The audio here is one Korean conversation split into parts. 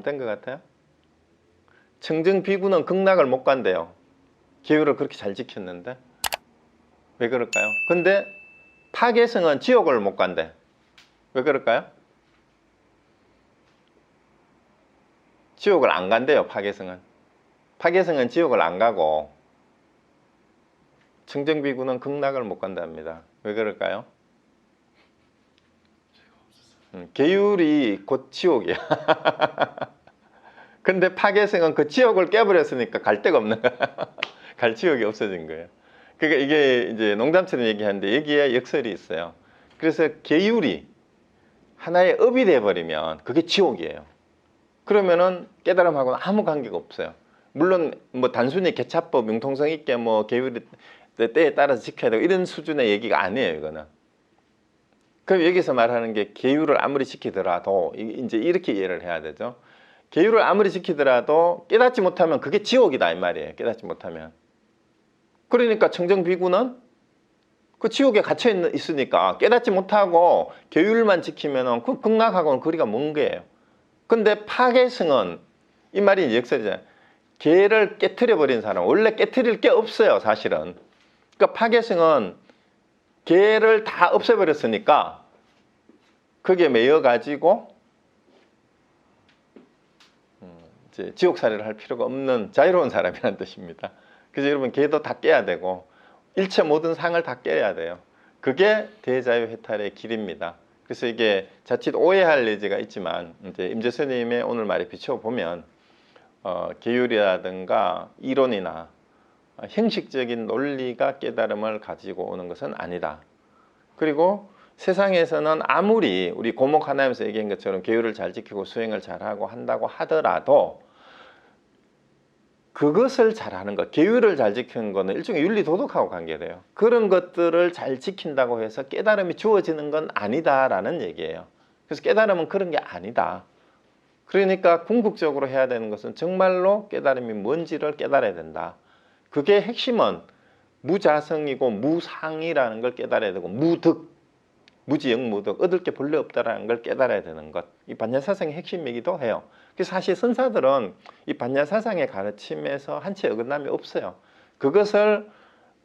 잘못된 것 같아요? 청정비구는 극락을 못 간대요. 계율을 그렇게 잘 지켰는데 왜 그럴까요? 근데 파괴성은 지옥을 못 간대. 왜 그럴까요? 지옥을 안 간대요. 파괴성은. 파괴성은 지옥을 안 가고 청정비구는 극락을 못 간답니다. 왜 그럴까요? 계율이 곧 지옥이야. 근데 파괴성은 그 지옥을 깨버렸으니까 갈 데가 없는 거야. 갈 지옥이 없어진 거예요. 그러니까 이게 이제 농담처럼 얘기하는데 여기에 역설이 있어요. 그래서 계율이 하나의 업이 돼버리면 그게 지옥이에요. 그러면은 깨달음하고는 아무 관계가 없어요. 물론 뭐 단순히 개차법 융통성 있게 뭐 계율이 때에 따라서 지켜야 되고 이런 수준의 얘기가 아니에요, 이거는. 그럼 여기서 말하는 게 계율을 아무리 지키더라도 이제 이렇게 이해를 해야 되죠. 계율을 아무리 지키더라도 깨닫지 못하면 그게 지옥이다 이 말이에요. 깨닫지 못하면. 그러니까 청정비구는 그 지옥에 갇혀 있으니까 깨닫지 못하고 계율만 지키면 그 극락하고는 거리가 먼 거예요. 근데 파괴성은 이 말이 역설이잖아요. 계를 깨트려 버린 사람, 원래 깨트릴 게 없어요, 사실은. 그러니까 파괴성은 계를 다 없애버렸으니까 거기에 매여 가지고 이제 지옥살이를 할 필요가 없는 자유로운 사람이라는 뜻입니다. 그래서 여러분 계도 다 깨야 되고 일체 모든 상을 다 깨야 돼요. 그게 대자유해탈의 길입니다. 그래서 이게 자칫 오해할 여지가 있지만 이제 임재스님의 오늘 말에 비춰보면 계율이라든가 이론이나 형식적인 논리가 깨달음을 가지고 오는 것은 아니다. 그리고 세상에서는 아무리 우리 고목 하나님에서 얘기한 것처럼 계율을 잘 지키고 수행을 잘하고 한다고 하더라도 그것을 잘하는 것, 계율을 잘 지키는 것은 일종의 윤리 도덕하고 관계돼요. 그런 것들을 잘 지킨다고 해서 깨달음이 주어지는 건 아니다라는 얘기예요. 그래서 깨달음은 그런 게 아니다. 그러니까 궁극적으로 해야 되는 것은 정말로 깨달음이 뭔지를 깨달아야 된다. 그게 핵심은 무자성이고 무상이라는 걸 깨달아야 되고 무득, 무지영무득, 얻을 게 본래 없다라는 걸 깨달아야 되는 것. 이 반야사상의 핵심이기도 해요. 그래서 사실 선사들은 이 반야사상의 가르침에서 한 채 어긋남이 없어요. 그것을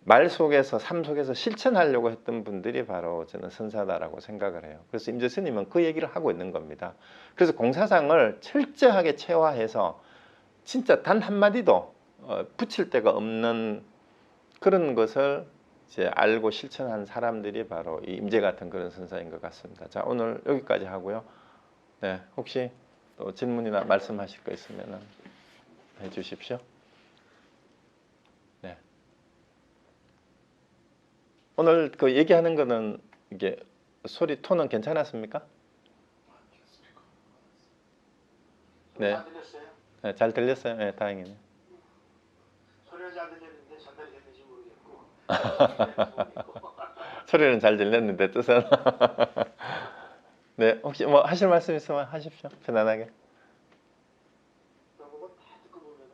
말 속에서 삶 속에서 실천하려고 했던 분들이 바로 저는 선사다라고 생각을 해요. 그래서 임재스님은 그 얘기를 하고 있는 겁니다. 그래서 공사상을 철저하게 체화해서 진짜 단 한마디도 붙일 데가 없는 그런 것을 이제 알고 실천한 사람들이 바로 이 임재 같은 그런 선사인 것 같습니다. 자, 오늘 여기까지 하고요. 네, 혹시 또 질문이나 말씀하실 거 있으면 해주십시오. 네. 오늘 그 얘기하는 거는 이게 소리 톤은 괜찮았습니까? 네. 잘 들렸어요? 네, 잘 들렸어요. 네, 다행이네요. 소리는 잘 들렸는데 전달이 됐는지 모르겠고. 소리는 잘 들렸는데 뜻은 네, 혹시 뭐 하실 말씀 있으면 하십시오. 편안하게. 그런 거 다 듣고 보면은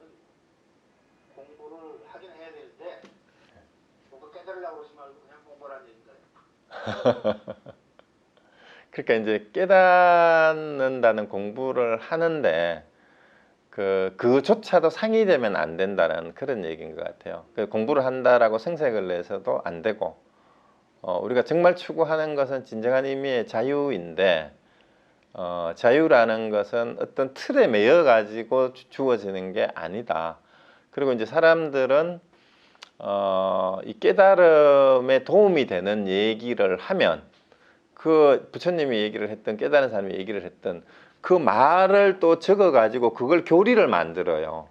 공부를 하긴 해야 되는데 뭔가 깨달으려고 그러지 말고 그냥 공부하라는 얘기인가요? 그러니까 이제 깨닫는다는 공부를 하는데 그조차도 상이되면 안 된다는 그런 얘기인 것 같아요. 공부를 한다라고 생색을 내서도 안 되고 우리가 정말 추구하는 것은 진정한 의미의 자유인데 자유라는 것은 어떤 틀에 매여 가지고 주어지는 게 아니다. 그리고 이제 사람들은 이 깨달음에 도움이 되는 얘기를 하면 그 부처님이 얘기를 했던 깨달은 사람이 얘기를 했던 그 말을 또 적어 가지고 그걸 교리를 만들어요.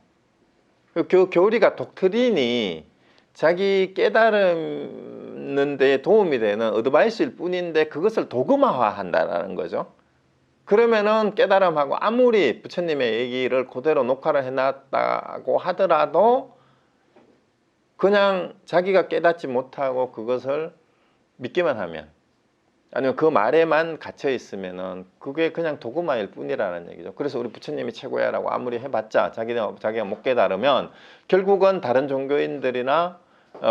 그 교리가 독트린이 자기 깨달는 데 도움이 되는 어드바이스일 뿐인데 그것을 도구마화한다는 거죠. 그러면은 깨달음하고 아무리 부처님의 얘기를 그대로 녹화를 해놨다고 하더라도 그냥 자기가 깨닫지 못하고 그것을 믿기만 하면 아니면 그 말에만 갇혀 있으면은 그게 그냥 도구마일 뿐이라는 얘기죠. 그래서 우리 부처님이 최고야라고 아무리 해봤자 자기가 못 깨달으면 결국은 다른 종교인들이나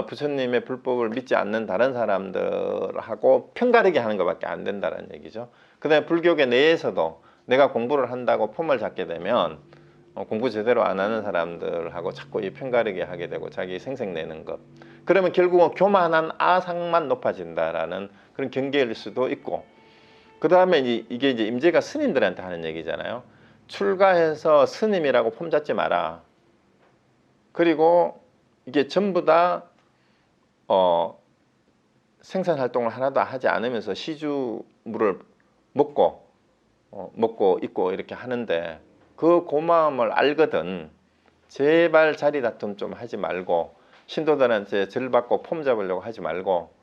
부처님의 불법을 믿지 않는 다른 사람들하고 편가르게 하는 것밖에 안 된다는 얘기죠. 그 다음에 불교계 내에서도 내가 공부를 한다고 폼을 잡게 되면 공부 제대로 안 하는 사람들하고 자꾸 이 편가르기 하게 되고 자기 생색내는 것. 그러면 결국은 교만한 아상만 높아진다라는 그런 경계일 수도 있고, 그 다음에 이게 이제 임재가 스님들한테 하는 얘기잖아요. 출가해서 스님이라고 폼 잡지 마라. 그리고 이게 전부 다 생산 활동을 하나도 하지 않으면서 시주물을 먹고 있고 이렇게 하는데, 그 고마움을 알거든 제발 자리 다툼 좀 하지 말고 신도들한테 절 받고 폼 잡으려고 하지 말고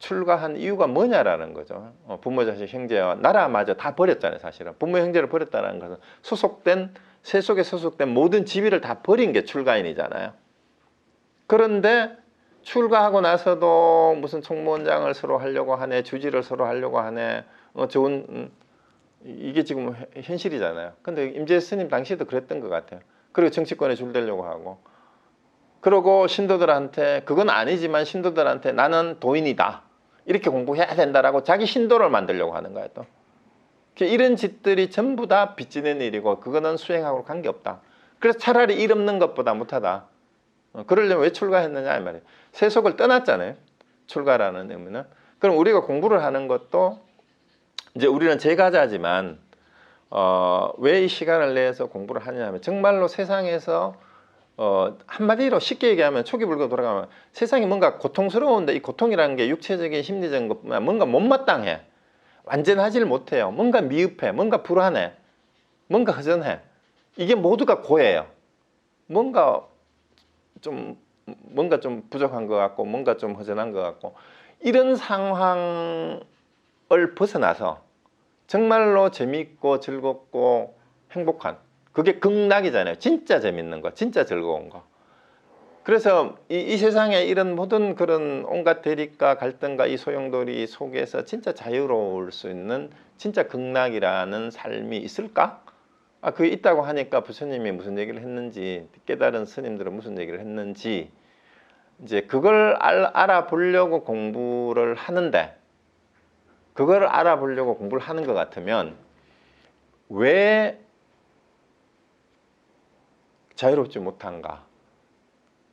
출가한 이유가 뭐냐라는 거죠. 부모, 자식, 형제와 나라마저 다 버렸잖아요. 사실은 부모, 형제를 버렸다는 것은 세 속에 소속된 모든 지위를 다 버린 게 출가인이잖아요. 그런데 출가하고 나서도 무슨 총무원장을 서로 하려고 하네, 주지를 서로 하려고 하네, 이게 지금 현실이잖아요. 근데 임재 스님 당시에도 그랬던 것 같아요. 그리고 정치권에 줄대려고 하고, 그리고 신도들한테 그건 아니지만 신도들한테 나는 도인이다, 이렇게 공부해야 된다라고 자기 신도를 만들려고 하는 거예요. 또 이런 짓들이 전부 다 빚지는 일이고 그거는 수행하고 관계없다. 그래서 차라리 일 없는 것보다 못하다. 그러려면 왜 출가했느냐 이 말이에요. 세속을 떠났잖아요. 출가라는 의미는. 그럼 우리가 공부를 하는 것도 이제 우리는 제가자지만 왜 이 시간을 내서 공부를 하냐 하면 정말로 세상에서 한마디로 쉽게 얘기하면 초기 불교 돌아가면 세상이 뭔가 고통스러운데 이 고통이라는 게 육체적인 심리적인 것뿐만 뭔가 못마땅해, 완전하지를 못해요, 뭔가 미흡해, 뭔가 불안해, 뭔가 허전해, 이게 모두가 고예요. 뭔가 좀 부족한 것 같고 뭔가 좀 허전한 것 같고, 이런 상황을 벗어나서 정말로 재미있고 즐겁고 행복한, 그게 극락이잖아요. 진짜 재밌는 거, 진짜 즐거운 거. 그래서 이 세상에 이런 모든 그런 온갖 대립과 갈등과 이 소용돌이 속에서 진짜 자유로울 수 있는 진짜 극락이라는 삶이 있을까? 그게 있다고 하니까 부처님이 무슨 얘기를 했는지, 깨달은 스님들은 무슨 얘기를 했는지, 이제 그걸 알아보려고 공부를 하는데, 그걸 알아보려고 공부를 하는 것 같으면 왜 자유롭지 못한가?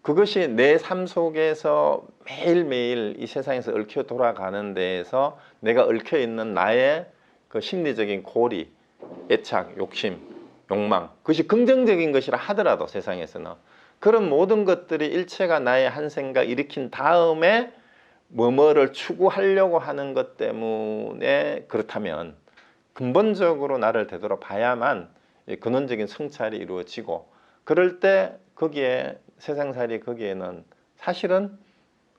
그것이 내 삶 속에서 매일매일 이 세상에서 얽혀 돌아가는 데에서 내가 얽혀 있는 나의 그 심리적인 고리, 애착, 욕심, 욕망, 그것이 긍정적인 것이라 하더라도 세상에서는 그런 모든 것들이 일체가 나의 한 생각 일으킨 다음에 뭐뭐를 추구하려고 하는 것 때문에 그렇다면 근본적으로 나를 되돌아봐야만 근원적인 성찰이 이루어지고, 그럴 때 거기에 세상살이 거기에는 사실은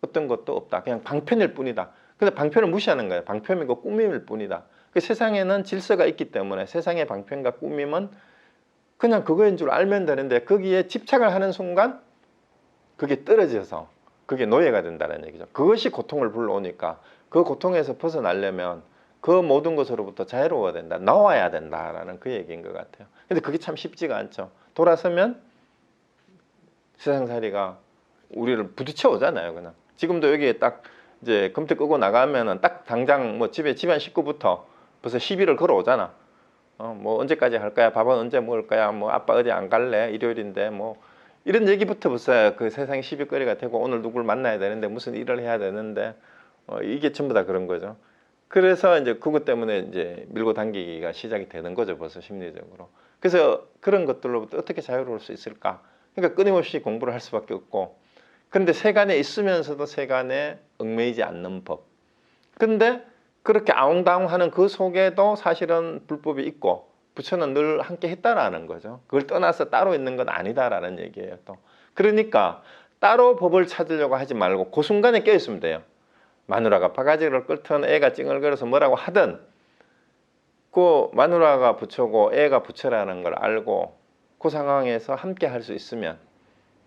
어떤 것도 없다. 그냥 방편일 뿐이다. 근데 방편을 무시하는 거예요. 방편이고 꾸밈일 뿐이다. 그 세상에는 질서가 있기 때문에 세상의 방편과 꾸밈은 그냥 그거인 줄 알면 되는데, 거기에 집착을 하는 순간 그게 떨어져서 그게 노예가 된다는 얘기죠. 그것이 고통을 불러오니까 그 고통에서 벗어나려면 그 모든 것으로부터 자유로워야 된다, 나와야 된다라는 그 얘기인 것 같아요. 근데 그게 참 쉽지가 않죠. 돌아서면 세상살이가 우리를 부딪혀 오잖아요. 그냥 지금도 여기에 딱 이제 컴퓨터 끄고 나가면은 딱 당장 뭐 집안 식구부터 벌써 시비를 걸어오잖아. 뭐 언제까지 할 거야? 밥은 언제 먹을 거야? 뭐 아빠 어디 안 갈래? 일요일인데 뭐 이런 얘기부터 벌써 그 세상의 시비거리가 되고, 오늘 누굴 만나야 되는데 무슨 일을 해야 되는데 이게 전부 다 그런 거죠. 그래서 이제 그것 때문에 이제 밀고 당기기가 시작이 되는 거죠, 벌써 심리적으로. 그래서 그런 것들로부터 어떻게 자유로울 수 있을까? 그러니까 끊임없이 공부를 할 수밖에 없고, 그런데 세간에 있으면서도 세간에 얽매이지 않는 법. 근데 그렇게 아웅다웅하는 그 속에도 사실은 불법이 있고 부처는 늘 함께 했다라는 거죠. 그걸 떠나서 따로 있는 건 아니다라는 얘기예요. 또 그러니까 따로 법을 찾으려고 하지 말고 그 순간에 깨있으면 돼요. 마누라가 바가지를 끌든 애가 찡얼거려서 뭐라고 하든 그 마누라가 부처고 애가 부처라는 걸 알고 그 상황에서 함께 할 수 있으면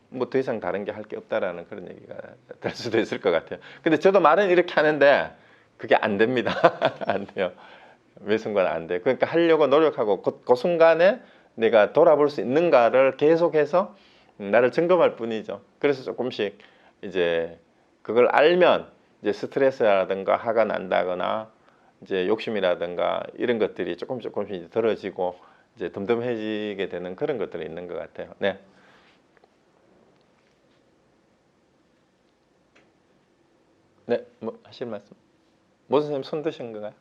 뭐 더 이상 다른 게 할 게 없다라는 그런 얘기가 될 수도 있을 것 같아요. 근데 저도 말은 이렇게 하는데 그게 안 됩니다. 안 돼요. 매 순간 안 돼요. 그러니까 하려고 노력하고 그 순간에 내가 돌아볼 수 있는가를 계속해서 나를 점검할 뿐이죠. 그래서 조금씩 이제 그걸 알면 이제 스트레스라든가 화가 난다거나 이제 욕심이라든가 이런 것들이 조금씩 이제 덜어지고 이제 덤덤해지게 되는 그런 것들이 있는 것 같아요. 네. 네, 뭐 하실 말씀? 모 선생님 손 드신 건가요?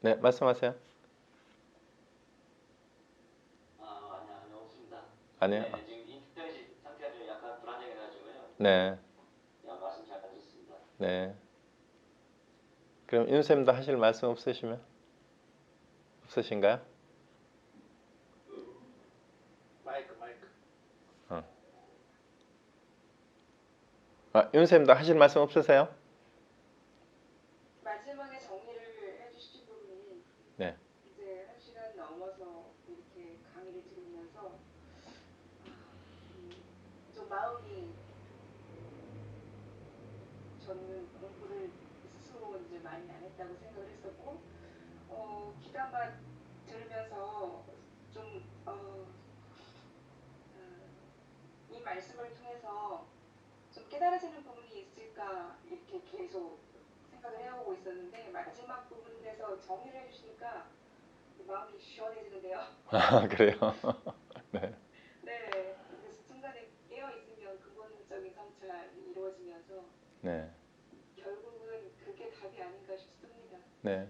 네, 말씀하세요. 아니요, 없습니다. 아니요. 네, 지금 인터넷 상태가 좀 약간 불안정해가지고요. 네, 말씀 잘 듣습니다. 네. 그럼 윤 쌤도 하실 말씀 없으시면 없으신가요? 마이크. 윤 쌤도 하실 말씀 없으세요? 마지막에 정리를 해주신 부분이 네. 이제 1시간 넘어서 이렇게 강의를 들으면서 좀 마음이 저는 공부를 스스로 이제 많이 안 했다고 생각을 했었고 기간만 들으면서 좀 이 말씀을 통해서 좀 깨달아지는 부분이 있을까 이렇게 계속 생각을 해오고 있었는데 마지막 부분에서 정리를 해주시니까 마음이 시원해지는데요. 아, 그래요? 네. 네, 그래서 순간에 깨어 있으면 근본적인 성찰이 이루어지면서 네. 결국은 그게 답이 아닌가 싶습니다. 네.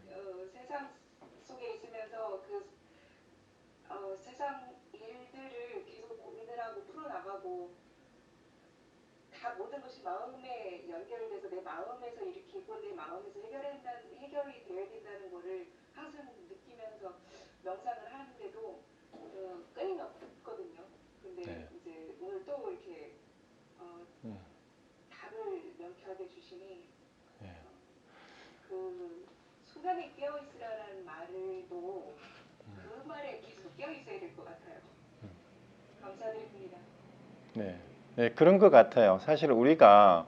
세상 속에 있으면서 세상 일들을 계속 고민을 하고 풀어나가고 다 모든 것이 마음에 연결돼서 내 마음에서 일으키고 내 마음에서 해결이 되어야 된다는 거를 항상 느끼면서 명상을 하는데도 끊임없거든요. 근데 네. 이제 오늘 또 이렇게 답을 명쾌하게 주시니 네. 그 순간에 깨어 있으라는 말도 그 말에 계속 깨어 있어야 될 것 같아요. 감사드립니다. 네. 네, 그런 것 같아요. 사실 우리가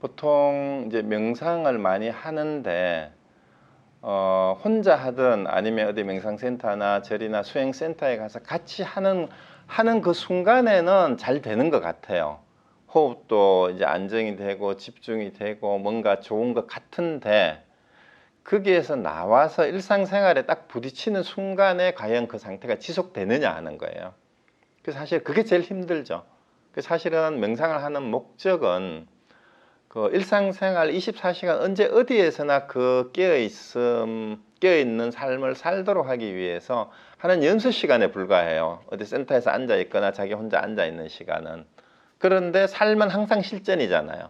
보통 이제 명상을 많이 하는데 혼자 하든 아니면 어디 명상센터나 절이나 수행센터에 가서 같이 하는 그 순간에는 잘 되는 것 같아요. 호흡도 이제 안정이 되고 집중이 되고 뭔가 좋은 것 같은데 거기에서 나와서 일상생활에 딱 부딪히는 순간에 과연 그 상태가 지속되느냐 하는 거예요. 그래서 사실 그게 제일 힘들죠. 사실은 명상을 하는 목적은 그 일상생활 24시간 언제 어디에서나 그 깨어있는 삶을 살도록 하기 위해서 하는 연습 시간에 불과해요. 어디 센터에서 앉아 있거나 자기 혼자 앉아 있는 시간은. 그런데 삶은 항상 실전이잖아요.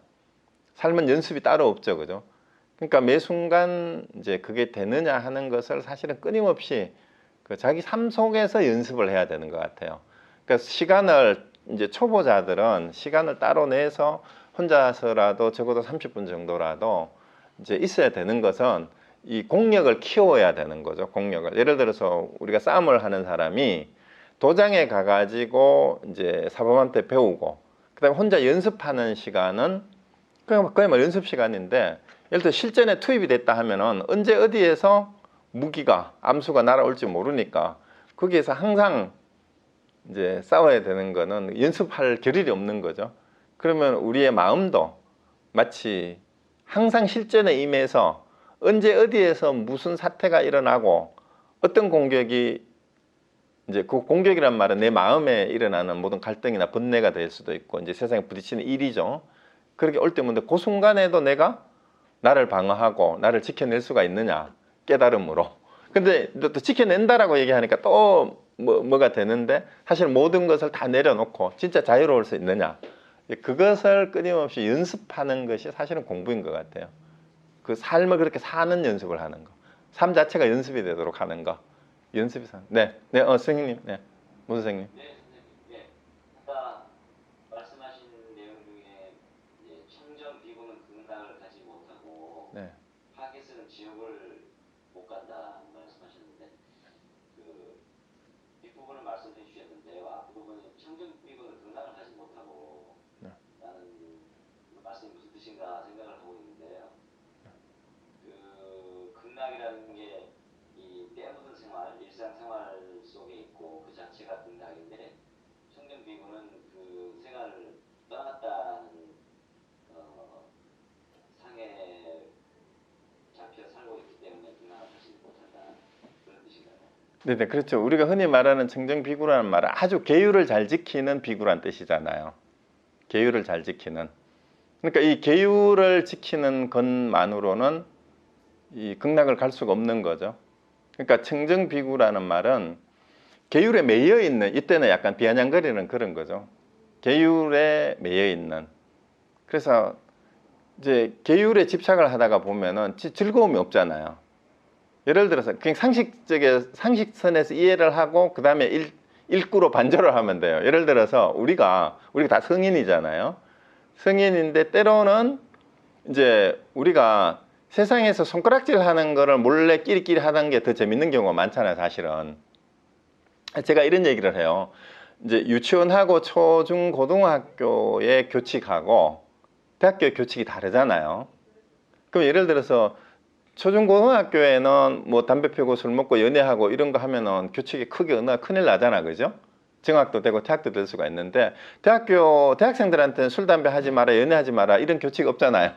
삶은 연습이 따로 없죠, 그죠? 그러니까 매 순간 이제 그게 되느냐 하는 것을 사실은 끊임없이 그 자기 삶 속에서 연습을 해야 되는 것 같아요. 그러니까 시간을 이제 초보자들은 시간을 따로 내서 혼자서라도 적어도 30분 정도라도 이제 있어야 되는 것은 이 공력을 키워야 되는 거죠. 공력을. 예를 들어서 우리가 싸움을 하는 사람이 도장에 가가지고 이제 사범한테 배우고 그다음에 혼자 연습하는 시간은 거의 뭐 연습 시간인데 예를 들어 실전에 투입이 됐다 하면은 언제 어디에서 무기가 암수가 날아올지 모르니까 거기에서 항상 이제 싸워야 되는 거는 연습할 겨를이 없는 거죠. 그러면 우리의 마음도 마치 항상 실전에 임해서 언제 어디에서 무슨 사태가 일어나고 어떤 공격이 이제 그 공격이란 말은 내 마음에 일어나는 모든 갈등이나 번뇌가 될 수도 있고 이제 세상에 부딪히는 일이죠. 그렇게 올 때문에 그 순간에도 내가 나를 방어하고 나를 지켜낼 수가 있느냐 깨달음으로. 근데 또 지켜낸다라고 얘기하니까 또 뭐가 되는데 사실 모든 것을 다 내려놓고 진짜 자유로울 수 있느냐 그것을 끊임없이 연습하는 것이 사실은 공부인 것 같아요. 그 삶을 그렇게 사는 연습을 하는 거, 삶 자체가 연습이 되도록 하는 거, 연습이 사. 네, 네, 선생님, 네, 문 선생님. 네, 선생님. 예. 아까 말씀하신 내용 중에 이제 청정 비구는 극락을 가지 못하고 네, 파괴스는 지옥을 못 간다 말씀하셨는데 그 뒷부분을 말씀해 주셨는데요. 앞부분은 청정 비구는 극락을 가지 못하고 네. 라는 말씀이 무슨 뜻인가 생각을 하고 있는데요. 그 극락이라는 게 이 때묻은 생활, 일상생활 속에 있고 그 자체가 극락인데 청정 청정 비구는 그 세가를 떠났다는 상에 잡혀 살고 있기 때문에 등락을 하지 못한다 그런 뜻인가요? 네네, 그렇죠. 우리가 흔히 말하는 청정비구라는 말은 아주 계율을 잘 지키는 비구란 뜻이잖아요. 계율을 잘 지키는. 그러니까 이 계율을 지키는 것만으로는 이 극락을 갈 수가 없는 거죠. 그러니까 청정비구라는 말은 계율에 매여 있는, 이때는 약간 비아냥거리는 그런 거죠. 계율에 매여 있는. 그래서 이제 계율에 집착을 하다가 보면은 즐거움이 없잖아요. 예를 들어서 그냥 상식선에서 이해를 하고 그 다음에 일구로 반절을 하면 돼요. 예를 들어서 우리가 다 성인이잖아요. 성인인데 때로는 이제 우리가 세상에서 손가락질 하는 거를 몰래 끼리끼리 하는 게 더 재밌는 경우가 많잖아요, 사실은. 제가 이런 얘기를 해요. 이제 유치원하고 초중 고등학교의 교칙하고 대학교 교칙이 다르잖아요. 그럼 예를 들어서 초중 고등학교에는 뭐 담배 피우고 술 먹고 연애하고 이런 거 하면은 교칙이 크게 어느 큰일 나잖아, 그죠? 정학도 되고 퇴학도 될 수가 있는데 대학생들한테는 술 담배 하지 마라, 연애하지 마라 이런 교칙 없잖아요.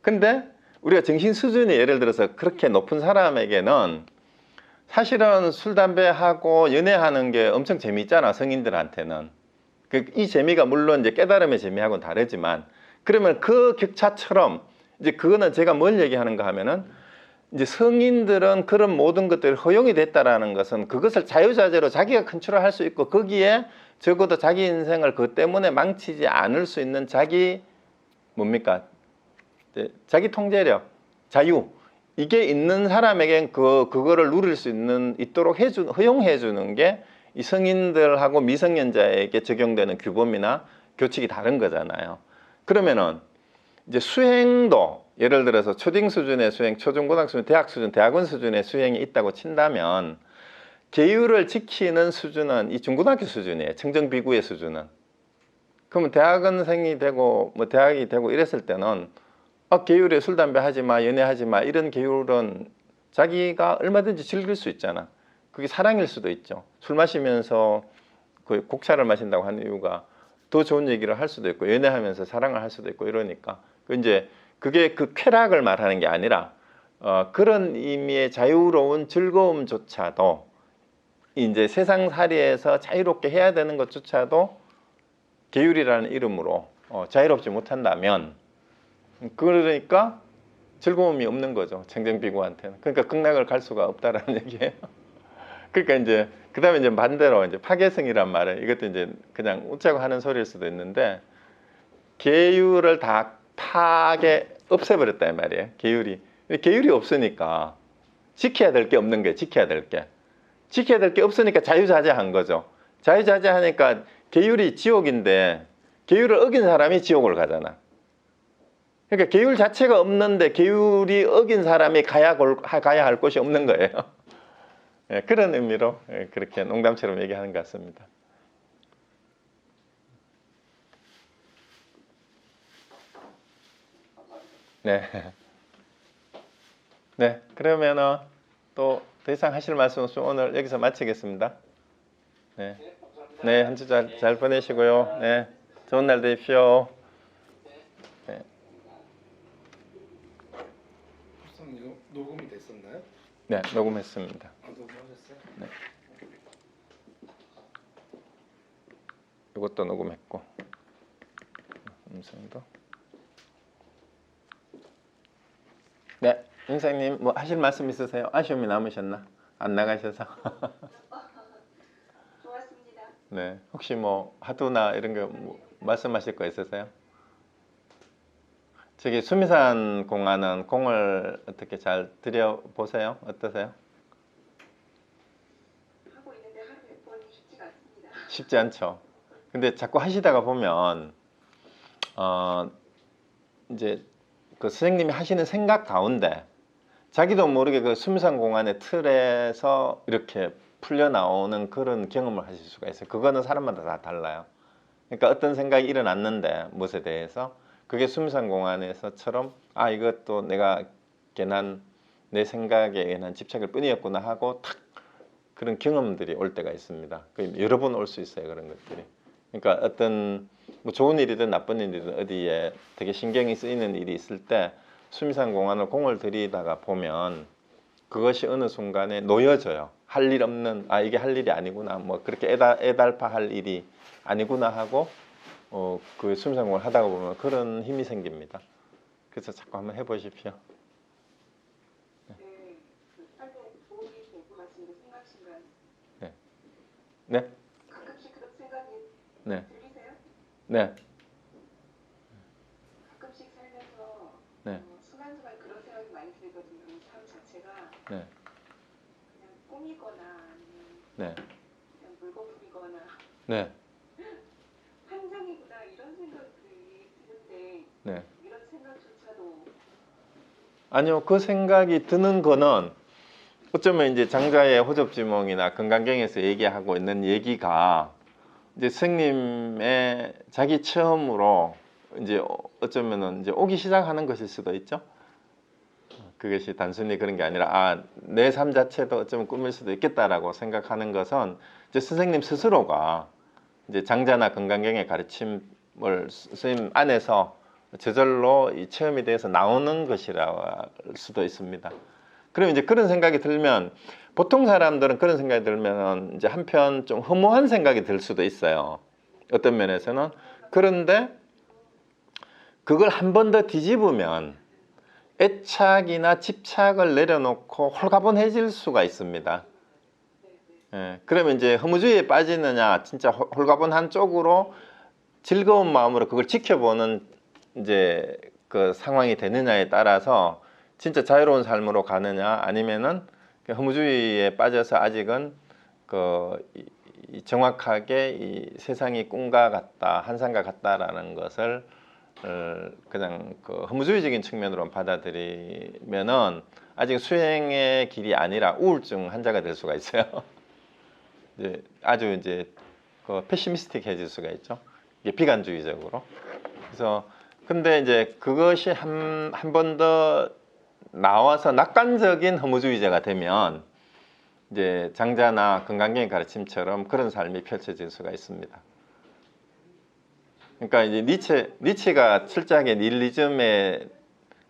근데 우리가 정신 수준이 예를 들어서 그렇게 높은 사람에게는 사실은 술 담배 하고 연애하는 게 엄청 재미있잖아, 성인들한테는. 이 재미가 물론 이제 깨달음의 재미하고는 다르지만, 그러면 그 격차처럼 이제 그거는 제가 뭘 얘기하는가 하면은 이제 성인들은 그런 모든 것들이 허용이 됐다라는 것은 그것을 자유자재로 자기가 컨트롤할 수 있고 거기에 적어도 자기 인생을 그것 때문에 망치지 않을 수 있는 자기 뭡니까? 자기 통제력, 자유 이게 있는 사람에겐 그거를 누릴 수 있도록 허용해 주는 게 이 성인들하고 미성년자에게 적용되는 규범이나 교칙이 다른 거잖아요. 그러면은 이제 수행도 예를 들어서 초딩 수준의 수행, 초중고등학교 수준, 대학 수준, 대학원 수준의 수행이 있다고 친다면 계율을 지키는 수준은 이 중고등학교 수준이에요. 청정비구의 수준은. 그러면 대학원생이 되고 뭐 대학이 되고 이랬을 때는 계율에 술 담배 하지 마, 연애하지 마 이런 계율은 자기가 얼마든지 즐길 수 있잖아. 그게 사랑일 수도 있죠. 술 마시면서 그 곡차를 마신다고 하는 이유가 더 좋은 얘기를 할 수도 있고 연애하면서 사랑을 할 수도 있고 이러니까 이제 그게 그 쾌락을 말하는 게 아니라 그런 의미의 자유로운 즐거움조차도 이제 세상살이에서 자유롭게 해야 되는 것조차도 계율이라는 이름으로 자유롭지 못한다면 그러니까 즐거움이 없는 거죠, 청정비구한테는. 그러니까 극락을 갈 수가 없다라는 얘기예요. 그러니까 이제 그다음에 이제 반대로 이제 파괴성이란 말은 이것도 이제 그냥 웃자고 하는 소리일 수도 있는데 계율을 다 없애버렸다 이 말이에요. 계율이 없으니까 지켜야 될 게 없는 거예요. 지켜야 될 게 없으니까 자유자재한 거죠. 자유자재하니까 계율이 지옥인데 계율을 어긴 사람이 지옥을 가잖아. 그러니까 계율 자체가 없는데 계율이 어긴 사람이 가야 할 곳이 없는 거예요. 예, 그런 의미로 그렇게 농담처럼 얘기하는 것 같습니다. 네. 네, 그러면은 또 더 이상 하실 말씀 없으면 오늘 여기서 마치겠습니다. 네, 네, 한 주 잘 보내시고요. 네, 좋은 날 되십시오. 네. 이거 녹음이 됐었나요? 네, 녹음했습니다. 녹음하셨어요? 네. 이것도 녹음했고 음성도. 네, 인사님 뭐 하실 말씀 있으세요? 아쉬움이 남으셨나? 안 나가셔서. 좋았습니다. 네, 혹시 뭐 하두나 이런 거 뭐 말씀하실 거 있으세요? 저기 수미산 공화는 공을 어떻게 잘 들여보세요? 어떠세요? 하고 있는데 하루 100번이 쉽지가 않습니다. 쉽지 않죠. 근데 자꾸 하시다가 보면 이제 그 선생님이 하시는 생각 가운데 자기도 모르게 그 수미산 공안의 틀에서 이렇게 풀려 나오는 그런 경험을 하실 수가 있어요. 그거는 사람마다 다 달라요. 그러니까 어떤 생각이 일어났는데 무엇에 대해서 그게 수미산 공안에서처럼 이것도 내가 괜한 내 생각에 의한 집착일 뿐이었구나 하고 탁 그런 경험들이 올 때가 있습니다. 여러 번 올 수 있어요, 그런 것들이. 그러니까 어떤 뭐 좋은 일이든 나쁜 일이든 어디에 되게 신경이 쓰이는 일이 있을 때 수미산 공안을 공을 들이다가 보면 그것이 어느 순간에 놓여져요. 할 일 없는, 아 이게 할 일이 아니구나, 뭐 그렇게 애달파할 일이 아니구나 하고 그 수미산 공을 하다가 보면 그런 힘이 생깁니다. 그래서 자꾸 한번 해보십시오. 네, 그 삶에 도움이 될 것 같습니다. 생각 순간. 네, 가끔씩 그런 생각이 네, 들리세요? 네, 가끔씩 살면서 네, 순간순간 그런 생각이 많이 들거든요. 이 삶 자체가 네, 그냥 꿈이거나 아니면 네, 그냥 물거품이거나 네, 환상이구나 이런 생각들이 드는데 네. 이런 생각조차도 아니요, 그 생각이 드는 거는 어쩌면 이제 장자의 호접지몽이나 건강경에서 얘기하고 있는 얘기가 이제 스님의 자기 체험으로 이제 어쩌면은 이제 오기 시작하는 것일 수도 있죠. 그것이 단순히 그런 게 아니라 내 삶 자체도 어쩌면 꿈일 수도 있겠다라고 생각하는 것은 이제 선생님 스스로가 이제 장자나 건강경의 가르침을 스님 안에서 저절로 이 체험에 대해서 나오는 것이라 할 수도 있습니다. 그럼 이제 그런 생각이 들면 보통 사람들은 그런 생각이 들면 이제 한편 좀 허무한 생각이 들 수도 있어요. 어떤 면에서는. 그런데 그걸 한 번 더 뒤집으면 애착이나 집착을 내려놓고 홀가분해질 수가 있습니다. 예, 그러면 이제 허무주의에 빠지느냐, 진짜 홀가분한 쪽으로 즐거운 마음으로 그걸 지켜보는 이제 그 상황이 되느냐에 따라서 진짜 자유로운 삶으로 가느냐, 아니면은 허무주의에 빠져서 아직은 정확하게 이 세상이 꿈과 같다, 환상과 같다라는 것을 그냥 그 허무주의적인 측면으로 받아들이면은 아직 수행의 길이 아니라 우울증 환자가 될 수가 있어요. 이제 아주 이제 그 패시미스틱해질 수가 있죠. 이게 비관주의적으로. 그래서 근데 이제 그것이 한 번 더 나와서 낙관적인 허무주의자가 되면 이제 장자나 건강경의 가르침처럼 그런 삶이 펼쳐질 수가 있습니다. 그러니까 이제 니체가 철저하게 닐리즘의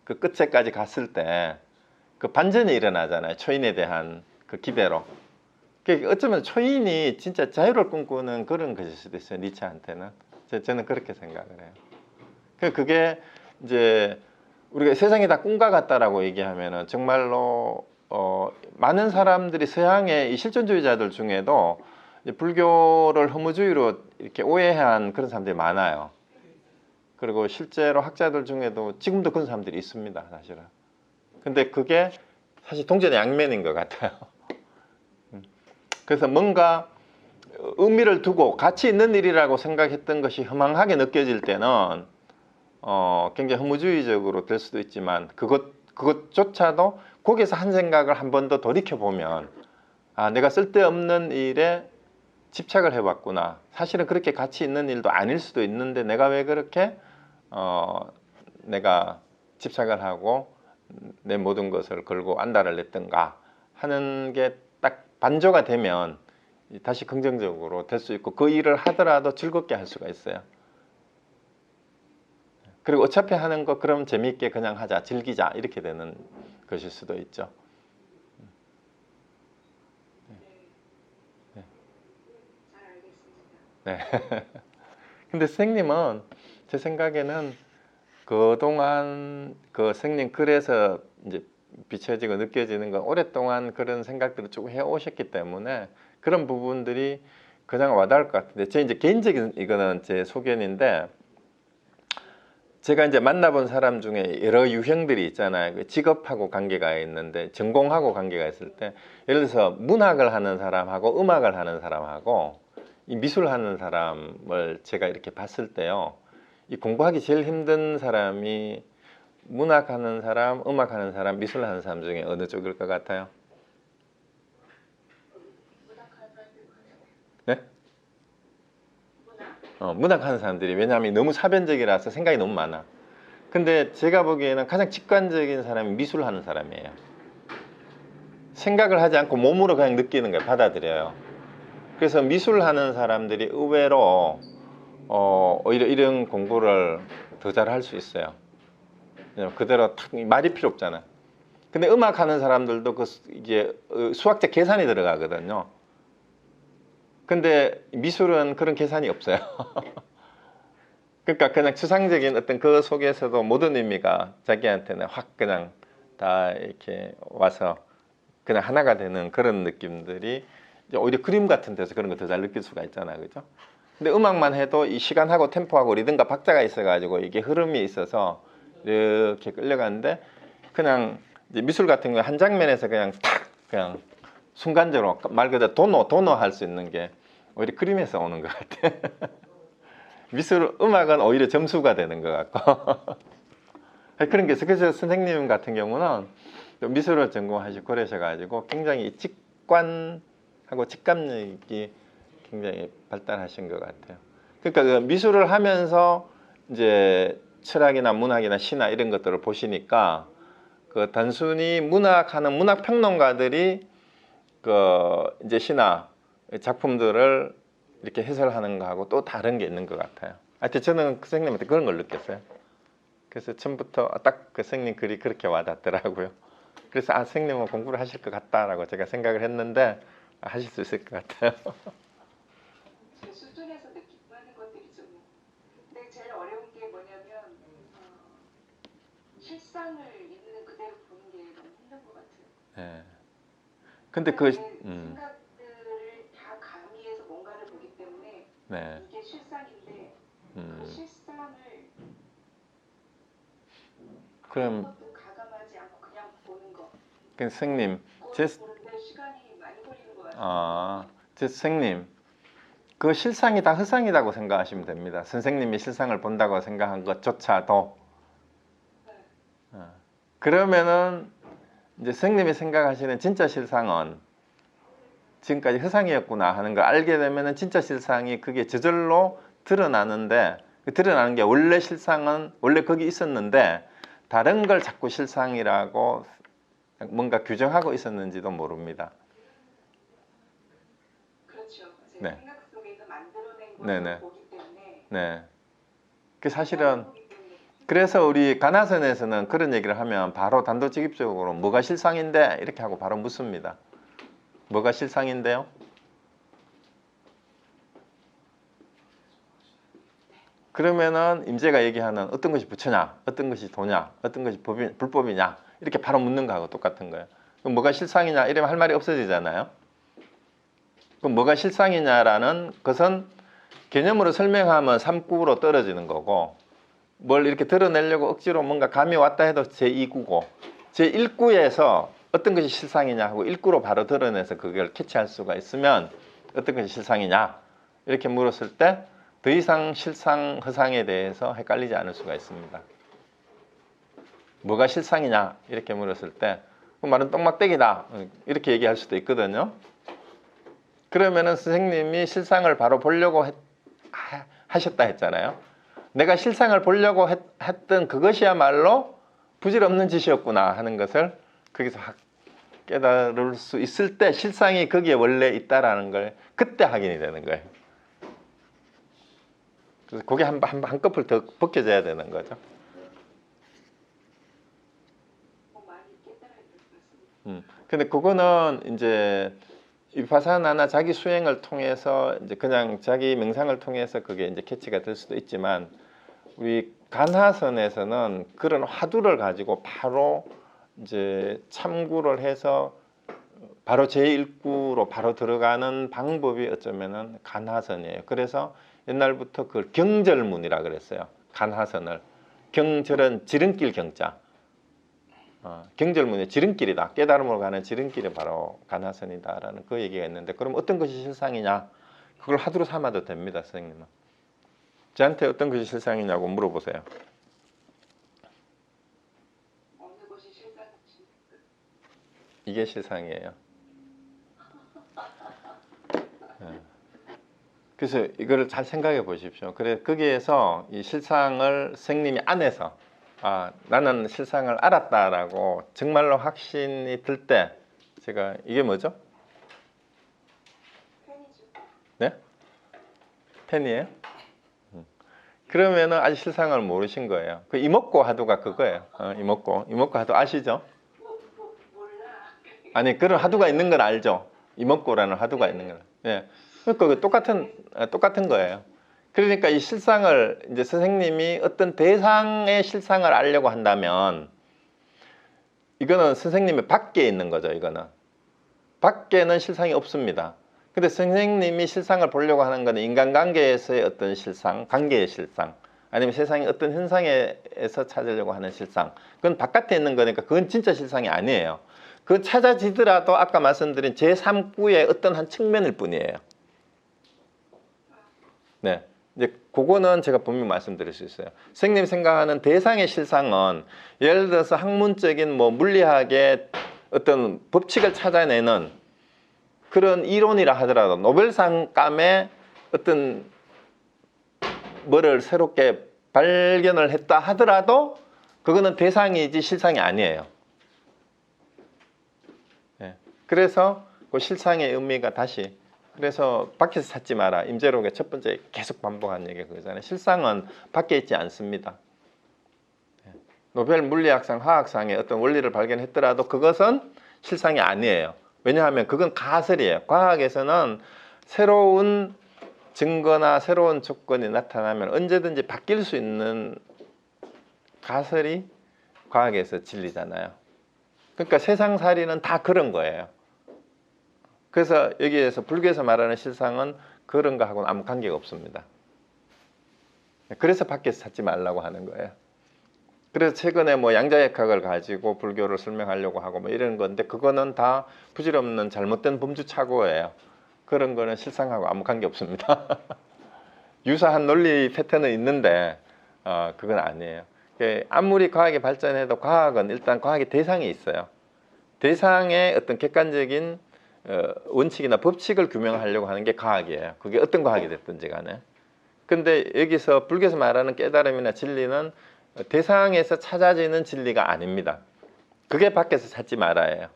그 끝에까지 갔을 때 그 반전이 일어나잖아요. 초인에 대한 그 기대로. 어쩌면 초인이 진짜 자유를 꿈꾸는 그런 것일 수도 있어요. 니체한테는. 저는 그렇게 생각을 해요. 그게 이제 우리가 세상이 다 꿈과 같다라고 얘기하면은 정말로 많은 사람들이 서양의 이 실존주의자들 중에도 불교를 허무주의로 이렇게 오해한 그런 사람들이 많아요. 그리고 실제로 학자들 중에도 지금도 그런 사람들이 있습니다, 사실은. 근데 그게 사실 동전의 양면인 것 같아요. 그래서 뭔가 의미를 두고 가치 있는 일이라고 생각했던 것이 허망하게 느껴질 때는 굉장히 허무주의적으로 될 수도 있지만 그것조차도 거기서 한 생각을 한 번 더 돌이켜보면 내가 쓸데없는 일에 집착을 해봤구나. 사실은 그렇게 가치 있는 일도 아닐 수도 있는데 내가 왜 그렇게 내가 집착을 하고 내 모든 것을 걸고 안달을 냈던가 하는 게 딱 반조가 되면 다시 긍정적으로 될 수 있고 그 일을 하더라도 즐겁게 할 수가 있어요. 그리고 어차피 하는 거 그럼 재미있게 그냥 하자, 즐기자 이렇게 되는 것일 수도 있죠. 잘 알겠습니다. 네. 근데 선생님은 제 생각에는 그동안 그 선생님 글에서 이제 비춰지고 느껴지는 건 오랫동안 그런 생각들을 쭉 해오셨기 때문에 그런 부분들이 그냥 와닿을 것 같은데 제 이제 개인적인 이거는 제 소견인데 제가 이제 만나본 사람 중에 여러 유형들이 있잖아요. 직업하고 관계가 있는데 전공하고 관계가 있을 때 예를 들어서 문학을 하는 사람하고 음악을 하는 사람하고 이 미술하는 사람을 제가 이렇게 봤을 때요. 이 공부하기 제일 힘든 사람이 문학하는 사람, 음악하는 사람, 미술하는 사람 중에 어느 쪽일 것 같아요? 네? 문학하는 사람들이 왜냐하면 너무 사변적이라서 생각이 너무 많아. 근데 제가 보기에는 가장 직관적인 사람이 미술하는 사람이에요. 생각을 하지 않고 몸으로 그냥 느끼는 거예요. 받아들여요. 그래서 미술하는 사람들이 의외로 오히려 이런 공부를 더 잘할 수 있어요. 왜냐면 그대로 탁 말이 필요 없잖아요. 근데 음악하는 사람들도 이게 수학적 계산이 들어가거든요. 근데 미술은 그런 계산이 없어요. 그러니까 그냥 추상적인 어떤 그 속에서도 모든 의미가 자기한테는 확 그냥 다 이렇게 와서 그냥 하나가 되는 그런 느낌들이 오히려 그림 같은 데서 그런 거 더 잘 느낄 수가 있잖아요. 그죠? 근데 음악만 해도 이 시간하고 템포하고 리듬과 박자가 있어가지고 이게 흐름이 있어서 이렇게 끌려가는데 그냥 이제 미술 같은 경우 한 장면에서 그냥 탁 그냥 순간적으로 말 그대로 도노 할 수 있는 게 오히려 그림에서 오는 것 같아요. 미술 음악은 오히려 점수가 되는 것 같고 그런 게 있어요. 그래서 선생님 같은 경우는 미술을 전공하시고 그러셔가지고 굉장히 직관하고 직감력이 굉장히 발달하신 것 같아요. 그러니까 그 미술을 하면서 이제 철학이나 문학이나 시나 이런 것들을 보시니까 그 단순히 문학하는 문학 평론가들이 그 이제 시나 작품들을 이렇게 해설하는 거하고 또 다른 게 있는 것 같아요. 하여튼 저는 그 선생님한테 그런 걸 느꼈어요. 그래서 처음부터 딱 그 선생님 글이 그렇게 와닿더라고요. 그래서 선생님은 공부를 하실 것 같다라고 제가 생각을 했는데 하실 수 있을 것 같아요. 제 수준에서 느끼는 것들이죠. 근데 제일 어려운 게 뭐냐면 실상을 있는 그대로 보는 게 너무 힘든 것 같아요. 네. 근데 그 생각들을 다 가미해서 뭔가를 보기 때문에 네. 이게 실상인데 그 실상을 그럼 것도 가감하지 않고 그냥 보는 거. 그 선생님 보는데 시간이 많이 걸리는 것 같아요. 제 선생님 그 실상이 다 허상이라고 생각하시면 됩니다. 선생님이 실상을 본다고 생각한 것조차도 그러면은 이제 선생님이 생각하시는 진짜 실상은 지금까지 허상이었구나 하는 걸 알게 되면은 진짜 실상이 그게 저절로 드러나는데 그 드러나는 게 원래 실상은 원래 거기 있었는데 다른 걸 자꾸 실상이라고 뭔가 규정하고 있었는지도 모릅니다. 그렇죠. 제 네. 생각 속에서 만들어낸 것을 네네. 보기 때문에 네. 그 사실은 그래서 우리 가나선에서는 그런 얘기를 하면 바로 단도직입적으로 뭐가 실상인데 이렇게 하고 바로 묻습니다. 뭐가 실상인데요? 그러면은 임재가 얘기하는 어떤 것이 부처냐, 어떤 것이 도냐, 어떤 것이 불법이냐 이렇게 바로 묻는 거하고 똑같은 거예요. 그럼 뭐가 실상이냐 이러면 할 말이 없어지잖아요. 그럼 뭐가 실상이냐라는 것은 개념으로 설명하면 3구로 떨어지는 거고 뭘 이렇게 드러내려고 억지로 뭔가 감이 왔다 해도 제2구고 제1구에서 어떤 것이 실상이냐 하고 1구로 바로 드러내서 그걸 캐치할 수가 있으면 어떤 것이 실상이냐 이렇게 물었을 때 더 이상 실상, 허상에 대해서 헷갈리지 않을 수가 있습니다. 뭐가 실상이냐 이렇게 물었을 때 그 말은 똥막대기다 이렇게 얘기할 수도 있거든요. 그러면은 선생님이 실상을 바로 보려고 하셨다 했잖아요. 내가 실상을 보려고 했던 그것이야말로 부질없는 짓이었구나 하는 것을 거기서 깨달을 수 있을 때 실상이 거기에 원래 있다라는 걸 그때 확인이 되는 거예요. 그래서 그게 한꺼풀 더 벗겨져야 되는 거죠. 많이 깨달아야 될 것 같습니다. 근데 그거는 이제 위파사나나 자기 수행을 통해서 이제 그냥 자기 명상을 통해서 그게 이제 캐치가 될 수도 있지만 우리 간하선에서는 그런 화두를 가지고 바로 이제 참구를 해서 바로 제1구로 바로 들어가는 방법이 어쩌면은 간하선이에요. 그래서 옛날부터 그 경절문이라 그랬어요. 간하선을. 경절은 지름길 경자. 경절문의 지름길이다. 깨달음으로 가는 지름길이 바로 간하선이다라는 그 얘기가 있는데 그럼 어떤 것이 실상이냐? 그걸 하두로 삼아도 됩니다, 선생님은. 저한테 어떤 것이 실상이냐고 물어보세요. 어느 것이 실상인지. 이게 실상이에요. 그래서 이거를 잘 생각해 보십시오. 그래 거기에서 이 실상을 선생님이 안에서 나는 실상을 알았다라고 정말로 확신이 들 때 제가 이게 뭐죠? 팬이죠. 네? 펜이에요? 그러면은 아직 실상을 모르신 거예요. 그 이목고 하두가 그거예요. 이목고 하두 아시죠? 몰라. 아니 그런 하두가 있는 걸 알죠. 이목고라는 하두가 있는 걸. 예. 그러니까 똑같은 거예요. 그러니까 이 실상을 이제 선생님이 어떤 대상의 실상을 알려고 한다면 이거는 선생님의 밖에 있는 거죠. 이거는 밖에는 실상이 없습니다. 근데 선생님이 실상을 보려고 하는 것은 인간관계에서의 어떤 실상, 관계의 실상, 아니면 세상의 어떤 현상에서 찾으려고 하는 실상. 그건 바깥에 있는 거니까 그건 진짜 실상이 아니에요. 그건 찾아지더라도 아까 말씀드린 제3구의 어떤 한 측면일 뿐이에요. 네. 이제 그거는 제가 분명히 말씀드릴 수 있어요. 선생님 생각하는 대상의 실상은 예를 들어서 학문적인 뭐 물리학의 어떤 법칙을 찾아내는 그런 이론이라 하더라도 노벨상감의 어떤 뭐를 새롭게 발견을 했다 하더라도 그거는 대상이지 실상이 아니에요. 네. 그래서 그 실상의 의미가 다시 그래서 밖에서 찾지 마라. 임재록의 첫 번째 계속 반복한 얘기가 그거잖아요. 실상은 밖에 있지 않습니다. 네. 노벨 물리학상, 화학상의 어떤 원리를 발견했더라도 그것은 실상이 아니에요. 왜냐하면 그건 가설이에요. 과학에서는 새로운 증거나 새로운 조건이 나타나면 언제든지 바뀔 수 있는 가설이 과학에서 진리잖아요. 그러니까 세상살이는 다 그런 거예요. 그래서 여기에서 불교에서 말하는 실상은 그런 거하고는 아무 관계가 없습니다. 그래서 밖에서 찾지 말라고 하는 거예요. 그래서 최근에 뭐 양자역학을 가지고 불교를 설명하려고 하고 뭐 이런 건데 그거는 다 부질없는 잘못된 범주착오예요. 그런 거는 실상하고 아무 관계 없습니다. 유사한 논리 패턴은 있는데 그건 아니에요. 아무리 과학이 발전해도 과학은 일단 과학의 대상이 있어요. 대상의 어떤 객관적인 원칙이나 법칙을 규명하려고 하는 게 과학이에요. 그게 어떤 과학이 됐든지 간에. 근데 여기서 불교에서 말하는 깨달음이나 진리는 대상에서 찾아지는 진리가 아닙니다. 그게 밖에서 찾지 말아요.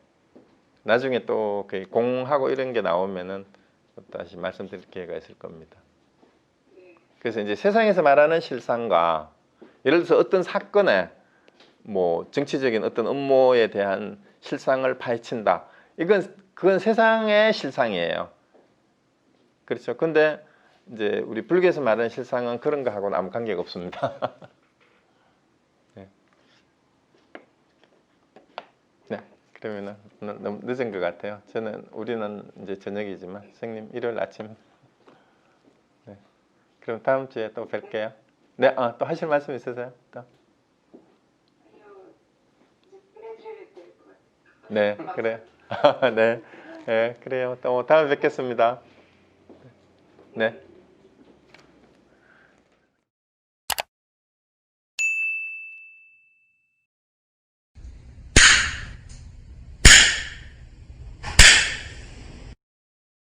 나중에 또 공하고 이런 게 나오면은 다시 말씀드릴 기회가 있을 겁니다. 그래서 이제 세상에서 말하는 실상과 예를 들어서 어떤 사건에 뭐 정치적인 어떤 음모에 대한 실상을 파헤친다. 그건 세상의 실상이에요. 그렇죠. 근데 이제 우리 불교에서 말하는 실상은 그런 거하고는 아무 관계가 없습니다. 네. 네. 그러면은 너무 늦은 것 같아요. 우리는 이제 저녁이지만 선생님 일요일 아침. 네. 그럼 다음 주에 또 뵐게요. 네. 또 하실 말씀 있으세요? 또? 아니요, 이제 보내드려야 될 것 같아요. 네. 그래요. 네. 네. 그래요. 또 다음에 뵙겠습니다. 네.